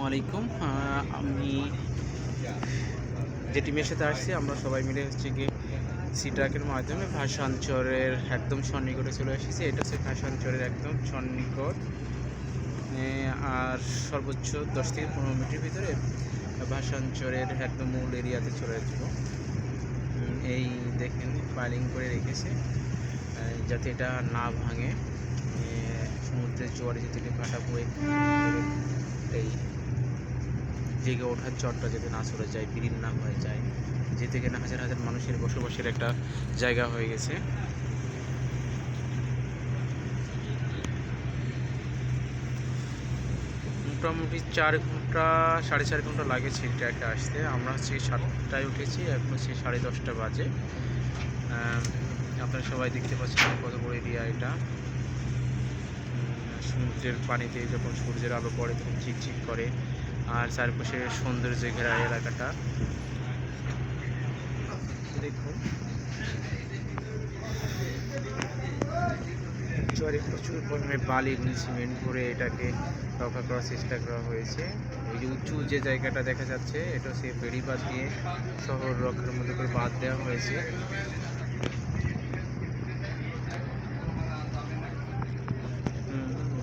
আলাইকুম। আমি যে টিমের সাথে আসছি আমরা সবাই মিলে গিয়ে সি ট্রাকের মাধ্যমে ভাষাঞ্চরের একদম সন্নিকটে চলে এসেছি। এটা হচ্ছে ভাষাঞ্চরের একদম সন্নিকট, আর সর্বোচ্চ 10 থেকে 15 মিনিটের ভিতরে ভাষাঞ্চরের একদম মূল এরিয়াতে চলে আসবো। এই দেখেন পাইলিং করে রেখেছে যাতে এটা না ভাঙে, সমুদ্রের জোয়ারে যাতে ভাটা বয়ে এই জেগে ওঠার চরটা যাতে না চলে যায়, বিলীন না হয়ে যায়, যেতে কিনা হাজার হাজার মানুষের বসবাসের একটা জায়গা হয়ে গেছে। মোটামুটি 4 ঘন্টা 4.5 ঘন্টা লাগে সেই ট্র্যাকে আসতে। আমরা হচ্ছে 7টায় উঠেছি, এখন হচ্ছে 10:30 বাজে। আপনারা সবাই দেখতে পাচ্ছেন কত বড় এরিয়া এটা। সমুদ্রের পানিতে যখন সূর্যের আলো পড়ে তখন ঝিকঝিক করে, আর চারপাশে সৌন্দর্যে ঘেরা এলাকাটা দেখুন। চরে প্রচুর পরিমাণে বালি সিমেন্ট ভরে এটাকে রক্ষা করার চেষ্টা করা হয়েছে। ওই যে উঁচু যে জায়গাটা দেখা যাচ্ছে এটা সে বেড়িবাঁধ দিয়ে শহর রক্ষার মতো করে বাঁধ দেওয়া হয়েছে।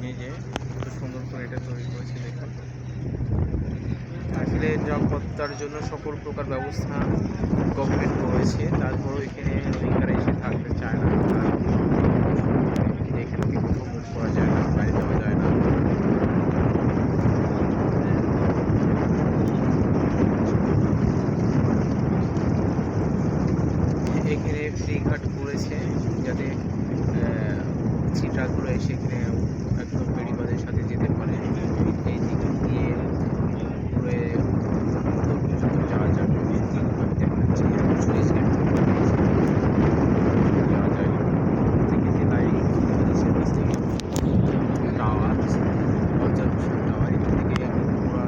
এই যে কত সুন্দর করে এটা তৈরি করেছে দেখুন। আসলে নিরাপত্তার জন্য সকল প্রকার ব্যবস্থা গভর্নমেন্ট করেছে, তারপরেও এখানে রোহিঙ্গারা এসে থাকতে চায় না। এখানে কোথাও মুভ করা যায় না, বাইরে যাওয়া যায় না। এখানে ফ্রি ঘাট করেছে যাতে ট্রাকগুলো এসে এখানে একদম বেড়িবাঁধের সাথে যেতে পারে। এই দিক দিয়ে ঘুরে যাওয়া যাবে। দেখা যাচ্ছে সুইচ গেট যাওয়া যায় থেকে যে লাইট টাওয়ার, অবজারভেশন টাওয়ার, এখান থেকে পুরো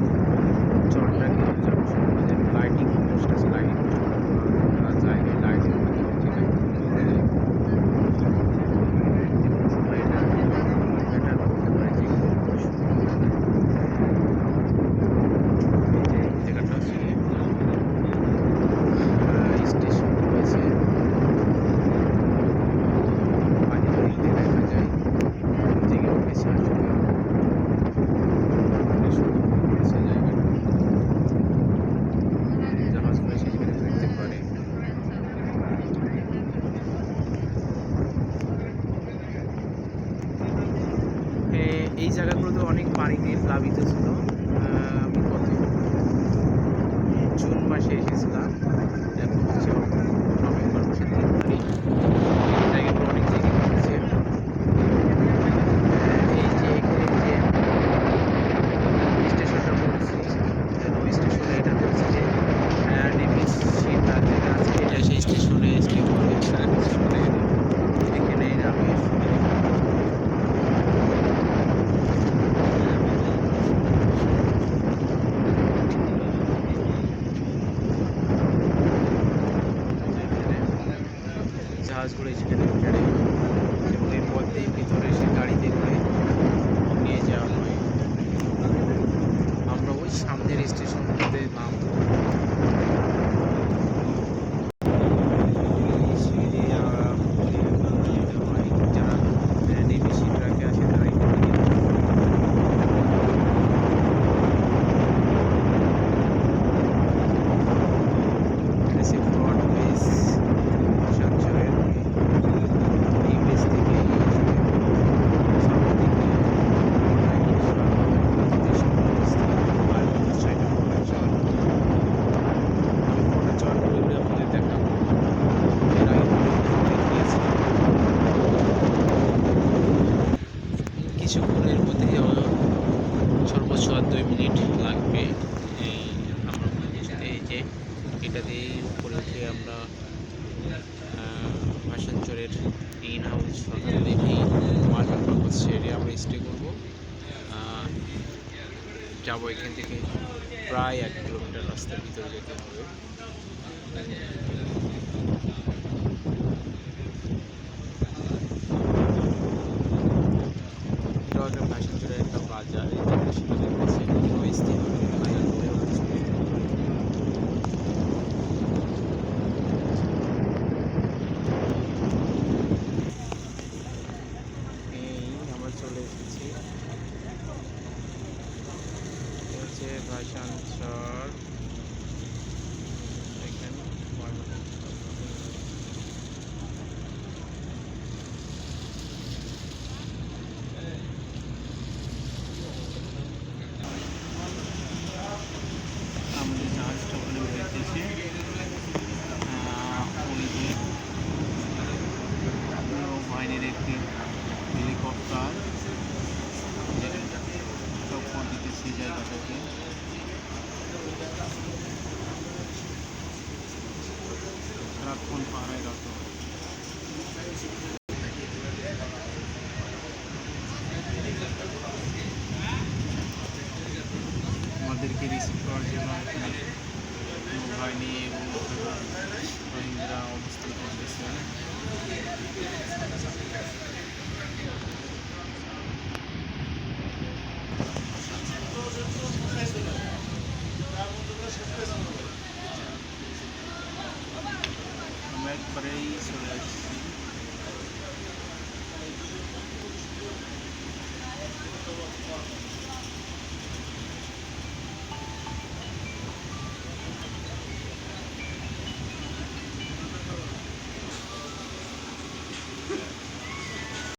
চরটাকে অবজারভেশন করে লাইটিং পোস্ট আছে, লাইটিং জায়গায় লাইটিং এই জায়গাগুলোতে অনেক পানি দিয়ে প্লাবিত ছিল। আমি গত জুন মাসে এসেছিলাম, এখন হচ্ছে নভেম্বর মাসের 3 তারিখ। জায়গাগুলো অনেক জায়গায় ঘটেছে। এই যে এখানে যে স্টেশনটা বলছি, ওই স্টেশনে এটা হচ্ছে যে নেভি শিপ যেটা আছে, এটা সেই স্টেশনে স্টে করবে। স্টেশনে এখানে আমি জাহাজগুলো সেখানে ফেরে এবং এর মধ্যেই ভিতরে সে গাড়িতে করে নিয়ে যাওয়া হয়। আমরা ওই সামনের স্টেশনটাতে নামবো। যারা নেভি সি ট্রাকে আসে তারা কিছুক্ষণের মধ্যে সর্বোচ্চ 2 মিনিট লাগবে। এই যে এটা দিয়ে উপরে উঠে আমরা ভাষাঞ্চরের গ্রিন হাউস দেখি ওয়াটার পার্ক এরিয়া আমরা স্টে করবো। যাবো এখান থেকে প্রায় 1 কিলোমিটার রাস্তার ভিতরে যেতে হবে। ভাষাঞ্চরের একটা বাজার, সেটা দেখতেছি ভাষাঞ্চর এখানে আমাদের জাহাজটা ওখানে উঠেছে নৌবাহিনীর একটি হেলিকপ্টার টক্কর দিতেছে জায়গাটাকে। সারাক্ষণ পাহারায় রত। আমাদেরকে রিসিভ করার জন্য এখানে নৌবাহিনী এবং বাহিনীরা অবস্থান করতেছে। আমরা একবারেই চলে আসছি।